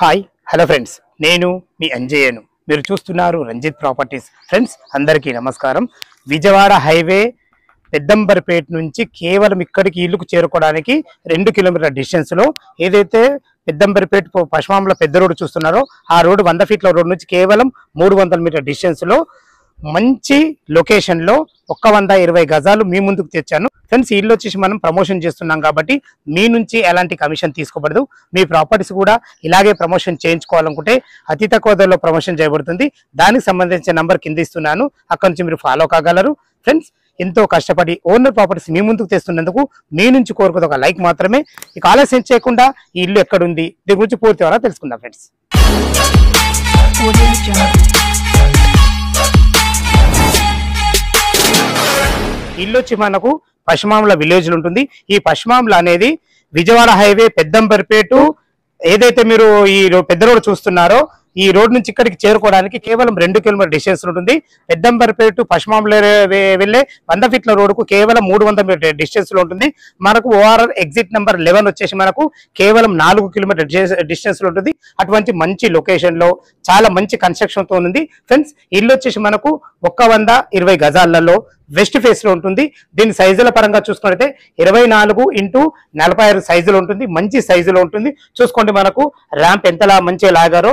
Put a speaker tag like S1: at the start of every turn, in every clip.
S1: Hi hello friends, నేను మీ అంజయ్యను. మీరు చూస్తున్నారు రంజిత్ ప్రాపర్టీస్. ఫ్రెండ్స్ అందరికీ నమస్కారం. విజయవాడ హైవే పెద్దంబర్పేట నుంచి కేవలం ఇక్కడికి ఇల్లుకు చేరుకోవడానికి 2 కిలోమీటర్ల డిస్టెన్స్లో ఏదైతే పెద్దంబర్పేట పశ్చిమాంలో పెద్ద రోడ్డు చూస్తున్నారో ఆ రోడ్డు 100 ఫీట్ల రోడ్డు నుంచి కేవలం 300 మీటర్ డిస్టెన్స్లో మంచి లొకేషన్లో 120 గజాలు మీ ముందుకు తెచ్చాను. ఫ్రెండ్స్, ఈ ఇల్లు వచ్చేసి మనం ప్రమోషన్ చేస్తున్నాం కాబట్టి మీ నుంచి ఎలాంటి కమిషన్ తీసుకోబడదు. మీ ప్రాపర్టీస్ కూడా ఇలాగే ప్రమోషన్ చేయించుకోవాలనుకుంటే అతి తక్కువ ధరలో ప్రమోషన్ చేయబడుతుంది. దానికి సంబంధించిన నంబర్ కింద ఇస్తున్నాను, అక్కడ నుంచి మీరు ఫాలో కాగలరు. ఫ్రెండ్స్, ఎంతో కష్టపడి ఓనర్ ప్రాపర్టీస్ మీ ముందుకు తెస్తున్నందుకు మీ నుంచి కోరుకున్న ఒక లైక్ మాత్రమే. ఇక ఆలస్యం చేయకుండా ఈ ఇల్లు ఎక్కడుంది దీని గురించి పూర్తి వివరాలు తెలుసుకుందాం. ఫ్రెండ్స్, ఇల్లు వచ్చి మనకు పశ్చిమాంల విలేజ్ లో ఉంటుంది. ఈ పశ్చిమాంల అనేది విజయవాడ హైవే పెద్దంబర్పేట ఏదైతే మీరు ఈ పెద్ద రోడ్ చూస్తున్నారో ఈ రోడ్ నుంచి ఇక్కడికి చేరుకోవడానికి కేవలం 2 కిలోమీటర్ డిస్టెన్స్ ఉంటుంది. పెద్దంబర్పేట పశ్చిమాంలో వెళ్లే 100 ఫీట్ల రోడ్డుకు కేవలం 300 మీటర్ డిస్టెన్స్ లో ఉంటుంది. మనకు ఓఆర్ఆర్ ఎగ్జిట్ నెంబర్ 11 వచ్చేసి మనకు కేవలం 4 కిలోమీటర్ డిస్టెన్స్ లో ఉంటుంది. అటువంటి మంచి లొకేషన్ లో చాలా మంచి కన్స్ట్రక్షన్ తో ఉంది. ఫ్రెండ్స్, ఇల్లు వచ్చేసి మనకు 120 గజాలలో వెస్ట్ ఫేస్ లో ఉంటుంది. దీని సైజుల పరంగా చూసుకుంటే 24x46 సైజులో ఉంటుంది. మంచి సైజులో ఉంటుంది. చూసుకోండి, మనకు ర్యాంప్ ఎంతలా మంచిగా లాగారో,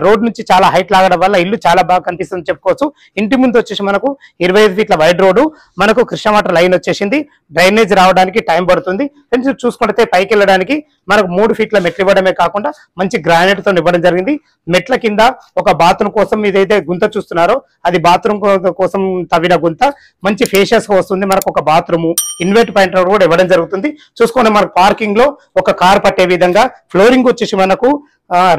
S1: రోడ్ నుంచి చాలా హైట్ లాగడం వల్ల ఇల్లు చాలా బాగా కనిపిస్తుంది చెప్పుకోవచ్చు. ఇంటి ముందు వచ్చేసి మనకు 25 ఫీట్ల వైడ్ రోడ్డు, మనకు కృష్ణ వాటర్ లైన్ వచ్చేసింది. డ్రైనేజ్ రావడానికి టైం పడుతుంది. ఫ్రెండ్స్, చూసుకుంటే పైకి వెళ్ళడానికి మనకు 3 ఫీట్ల మెట్లు ఇవ్వడమే కాకుండా మంచి గ్రానైట్ తో ఇవ్వడం జరిగింది. మెట్ల కింద ఒక బాత్రూమ్ కోసం ఇదైతే గుంత చూస్తున్నారో అది బాత్రూమ్ కోసం తవ్విన గుంత. మంచి ఫేషియస్ గా వస్తుంది. మనకు ఒక బాత్రూమ్ ఇన్వర్ట్ పాయింట్ కూడా ఇవ్వడం జరుగుతుంది. చూసుకోండి, మనకు పార్కింగ్ లో ఒక కార్ పట్టే విధంగా ఫ్లోరింగ్ వచ్చేసి మనకు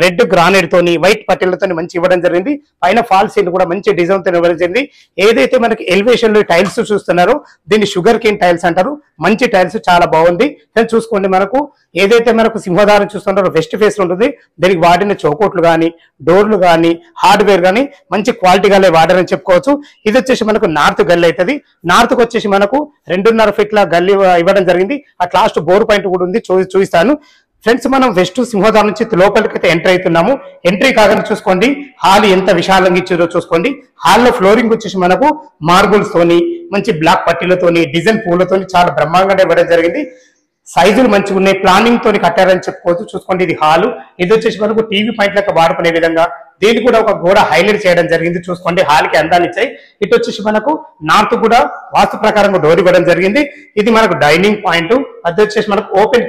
S1: రెడ్ గ్రానైట్ తోని వైట్ పట్టెలతో మంచి ఇవ్వడం జరిగింది. పైన ఫాల్ సీల్ కూడా మంచి డిజైన్ తో ఇవ్వడం జరిగింది. ఏదైతే మనకి ఎలివేషన్ లో టైల్స్ చూస్తున్నారో దీన్ని షుగర్ కేన్ టైల్స్ అంటారు. మంచి టైల్స్ చాలా బాగుంది. చూసుకోండి, మనకు ఏదైతే మనకు సింహదారం చూస్తున్నారో వెస్ట్ ఫేస్ లో ఉంటుంది. దీనికి వాడిన చౌకోట్లు కానీ డోర్లు కానీ హార్డ్వేర్ కానీ మంచి క్వాలిటీ గానే వాడారని చెప్పుకోవచ్చు. ఇది వచ్చేసి మనకు నార్త్ గల్లీ అవుతుంది. నార్త్ కు వచ్చేసి మనకు 2.5 ఫీట్ల గల్లీ ఇవ్వడం జరిగింది. అట్ లాస్ట్ బోర్ పాయింట్ కూడా ఉంది, చూపిస్తాను. ఫ్రెండ్స్, మనం వెస్ట్ సింహదారం నుంచి లోపలికి అయితే ఎంటర్ అవుతున్నాము. ఎంట్రీ కాగానే చూసుకోండి హాల్ ఎంత విశాలంగా ఇచ్చారో చూసుకోండి. హాల్లో ఫ్లోరింగ్ వచ్చేసి మనకు మార్బుల్స్ తోని మంచి బ్లాక్ పట్టీలతోని డిజైన్ పూలతోని చాలా బ్రహ్మాండంగా ఇవ్వడం జరిగింది. సైజులు మంచిగా ఉన్నాయి. ప్లానింగ్ తోని కట్టారని చెప్పుకోవచ్చు. చూసుకోండి, ఇది హాలు. ఇది వచ్చేసి మనకు టీవీ పాయింట్ లెక్క వాడుకునే విధంగా దీన్ని కూడా ఒక గోడ హైలైట్ చేయడం జరిగింది. చూసుకోండి, హాల్ కి అందాన్ని ఇచ్చాయి. ఇటు వచ్చేసి మనకు నార్త్ కూడా వాస్తు ప్రకారంగా డోర్ ఇవ్వడం జరిగింది. ఇది మనకు డైనింగ్ పాయింట్. అది వచ్చేసి మనకు ఓపెన్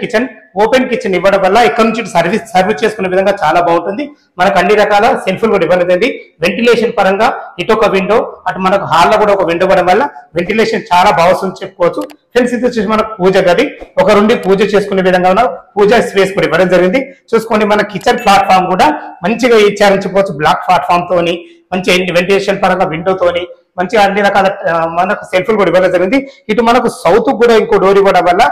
S1: కిచెన్ ఇవ్వడం వల్ల ఇక్కడ నుంచి సర్వీస్ చేసుకునే విధంగా చాలా బాగుంటుంది. మనకు అన్ని రకాల సెల్ఫ్లు కూడా ఇవ్వడం జరిగింది. వెంటిలేషన్ పరంగా ఇటు ఒక విండో, అటు మనకు హాల్లో కూడా ఒక విండో ఇవ్వడం వల్ల వెంటిలేషన్ చాలా బాగుంటుంది చెప్పుకోవచ్చు. ఫ్రెండ్స్, ఇది వచ్చేసి మనకు పూజ గది. ఒక నుండి పూజ చేసుకునే విధంగా పూజా స్పేస్ కూడా ఇవ్వడం జరిగింది. చూసుకోండి, మన కిచెన్ ప్లాట్ఫామ్ కూడా మంచిగా ఇచ్చారని చెప్పవచ్చు. బ్లాక్ ప్లాట్ఫామ్ తోని మంచి వెంటిలేషన్ పరంగా విండో తోని మంచిగా అన్ని రకాల మనకు సెల్ఫ్లు కూడా ఇవ్వడం జరిగింది. ఇటు మనకు సౌత్ కూడా ఇంకో డోర్ ఇవ్వడం వల్ల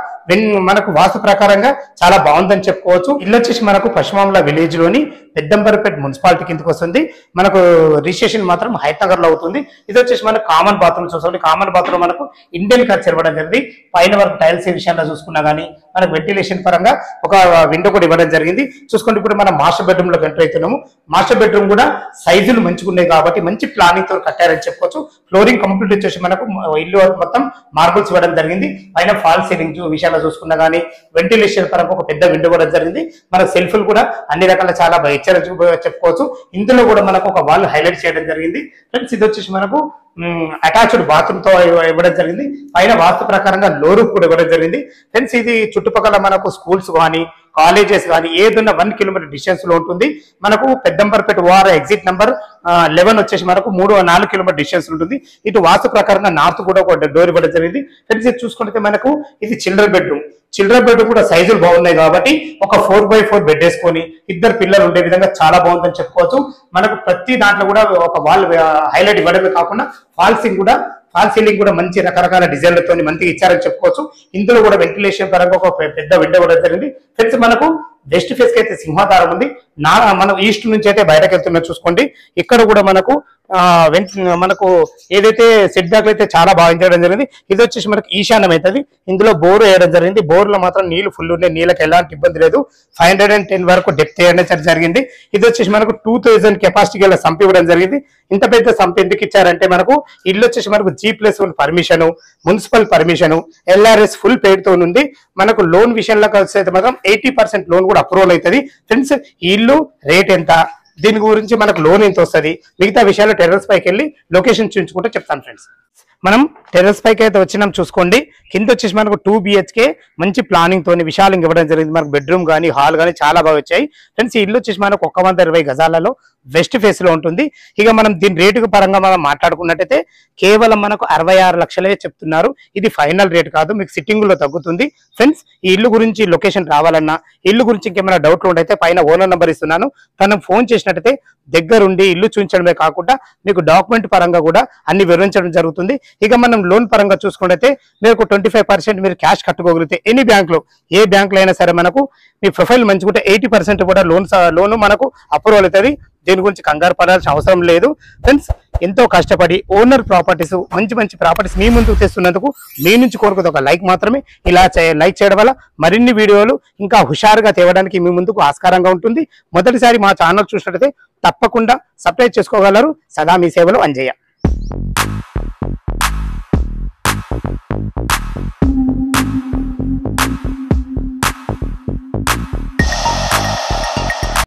S1: మనకు వాస్తు ప్రకారంగా చాలా బాగుందని చెప్పుకోవచ్చు. ఇల్లు వచ్చేసి మనకు పశ్చిమాంల విలేజ్ లోని పెద్దంబర్పేట మున్సిపాలిటీ కిందకి వస్తుంది. మనకు రిజిస్ట్రేషన్ మాత్రం హైదరాబాద్ లో అవుతుంది. ఇది వచ్చేసి మనకు కామన్ బాత్రూమ్ చూసుకోండి. కామన్ బాత్రూమ్ మనకు ఇండియన్ కల్చర్ ఇవ్వడం జరిగింది. పైన వరకు టైల్స్ విషయంలో చూసుకున్నా కానీ మనకు వెంటిలేషన్ పరంగా ఒక విండో కూడా ఇవ్వడం జరిగింది. చూసుకోండి, ఇప్పుడు మనం మాస్టర్ బెడ్రూమ్ లోకి ఎంటర్ అవుతున్నాము. మాస్టర్ బెడ్రూమ్ కూడా సైజులు మంచిగా ఉన్నాయి కాబట్టి మంచి ప్లానింగ్ తో కట్టారని చెప్పుకోవచ్చు. ఫ్లోరింగ్ కంప్లీట్ వచ్చేసి మనకు ఇల్లు మొత్తం మార్బుల్స్ ఇవ్వడం జరిగింది. పైన ఫాల్ సీలింగ్ విషయాల్లో చూసుకున్నా కానీ వెంటిలేషన్ పరంగా ఒక పెద్ద విండో కూడా జరిగింది. మనకు సెల్ఫ్లు కూడా అన్ని రకాల చాలా చెప్పుకోవచ్చు. ఇందులో కూడా మనకు ఒక వాల్ హైలైట్ చేయడం జరిగింది. ఫ్రెండ్స్, ఇది వచ్చేసి మనకు అటాచ్డ్ బాత్రూమ్ తో ఇవ్వడం జరిగింది. పైన వాస్తు ప్రకారంగా లోరు కూడా ఇవ్వడం జరిగింది. ఫ్రెండ్స్, ఇది చుట్టుపక్కల మనకు స్కూల్స్ కానీ కాలేజెస్ కానీ ఏదన్నా 1 కిలోమీటర్ డిస్టెన్స్ లో ఉంటుంది. మనకు పెద్దంబర్పేట ఓఆర్ ఎగ్జిట్ నెంబర్ 11 వచ్చేసి మనకు 4 కిలోమీటర్ డిస్టెన్స్ ఉంటుంది. ఇటు వాస్తు ప్రకారంగా నార్త్ కూడా ఒక డోర్ ఇవ్వడం జరిగింది. ఫ్రెండ్స్, ఇది చూసుకుంటే మనకు ఇది చిల్డ్రన్ బెడ్రూమ్ కూడా సైజులు బాగున్నాయి కాబట్టి ఒక 4x4 బెడ్ వేసుకొని 2 పిల్లలు ఉండే విధంగా చాలా బాగుందని చెప్పుకోవచ్చు. మనకు ప్రతి దాంట్లో కూడా ఒక వాల్ హైలైట్ ఇవ్వడమే కాకుండా ఫాల్ సీలింగ్ కూడా మంచి రకరకాల డిజైన్లతో మంచిగా ఇచ్చారని చెప్పుకోవచ్చు. ఇందులో కూడా వెంటిలేషన్ పరంగా ఒక పెద్ద విండో కూడా జరిగింది. ఫ్రెండ్స్, మనకు వెస్ట్ ఫేస్ కి అయితే సింహదారం ఉంది. మన ఈస్ట్ నుంచి అయితే బయటకు వెళ్తున్నా చూసుకోండి. ఇక్కడ కూడా మనకు మనకు ఏదైతే సెట్ బ్యాక్ అయితే చాలా బాగా చేయడం జరిగింది. ఇది వచ్చేసి మనకు ఈశాన్యం అవుతుంది. ఇందులో బోరు వేయడం జరిగింది. బోర్లో మాత్రం నీళ్లు ఫుల్ ఉన్నాయి, నీళ్ళకి ఎలాంటి ఇబ్బంది లేదు. 510 వరకు డెప్త్ వేయడం జరిగింది. ఇది వచ్చేసి మనకు 2000 కెపాసిటీ గల సంప్ ఇవ్వడం జరిగింది. ఇంత పెద్ద సంప్ ఎందుకు ఇచ్చారంటే మనకు ఇల్లు వచ్చేసి మనకు G+1 permission, municipal permission, LRS full పేడ్ తో ఉంది. మనకు లోన్ విషయంలోకి వస్తే మాత్రం 80% లోన్ కూడా అప్రూవల్ అవుతుంది. ఫ్రెండ్స్ ఈ ఇల్లు రేట్ ఎంత, దీని గురించి మనకు లోన్ ఎంత వస్తుంది, మిగతా విషయాలు టెర్రస్ పైకి వెళ్ళి లొకేషన్ చూపించుకుంటే చెప్తాను ఫ్రెండ్స్. మనం టెర్రస్ పైకి అయితే వచ్చినాం చూసుకోండి. కింద వచ్చేసి మనకు 2 BHK మంచి ప్లానింగ్ తోని విశాలంగా ఇవ్వడం జరిగింది. మనకు బెడ్రూమ్ కానీ హాల్ కానీ చాలా బాగా వచ్చాయి ఫ్రెండ్స్. ఈ ఇల్లు వచ్చేసి మనకు 120 గజాలలో వెస్ట్ ఫేస్ లో ఉంటుంది. ఇక మనం దీని రేటు పరంగా మనం మాట్లాడుకున్నట్టయితే కేవలం మనకు 66 లక్షలే చెప్తున్నారు. ఇది ఫైనల్ రేట్ కాదు, మీకు సిట్టింగ్ లో తగ్గుతుంది ఫ్రెండ్స్. ఈ ఇల్లు గురించి లొకేషన్ రావాలన్నా, ఇల్లు గురించి ఇంకేమైనా డౌట్లు ఉంటే పైన ఓనర్ నెంబర్ ఇస్తున్నాను, తనకు ఫోన్ చేసినట్టయితే దగ్గరుండి ఇల్లు చూపించడమే కాకుండా మీకు డాక్యుమెంట్ పరంగా కూడా అన్ని వివరించడం జరుగుతుంది. ఇక మనం లోన్ పరంగా చూసుకుంటే మీకు 25% మీరు క్యాష్ కట్టుకోగలిగితే ఎనీ బ్యాంక్ లో, ఏ బ్యాంక్ లో అయినా సరే మనకు మీ ప్రొఫైల్ మంచిగుంటే 80% కూడా లోన్ మనకు అప్రూవల్ అవుతుంది. దీని గురించి కంగారు పడాల్సిన అవసరం లేదు ఫ్రెండ్స్. ఎంతో కష్టపడి ఓనర్ ప్రాపర్టీస్, మంచి మంచి ప్రాపర్టీస్ మీ ముందుకు తెస్తున్నందుకు మీ నుంచి కోరుకుది ఒక లైక్ మాత్రమే. ఇలా లైక్ చేయడం వల్ల మరిన్ని వీడియోలు ఇంకా హుషారుగా తేవడానికి మీ ముందుకు ఆస్కారంగా ఉంటుంది. మొదటిసారి మా ఛానల్ చూసినట్లయితే తప్పకుండా సబ్స్క్రైబ్ చేసుకోగలరు. సదా మీ సేవలో అంజయ్య.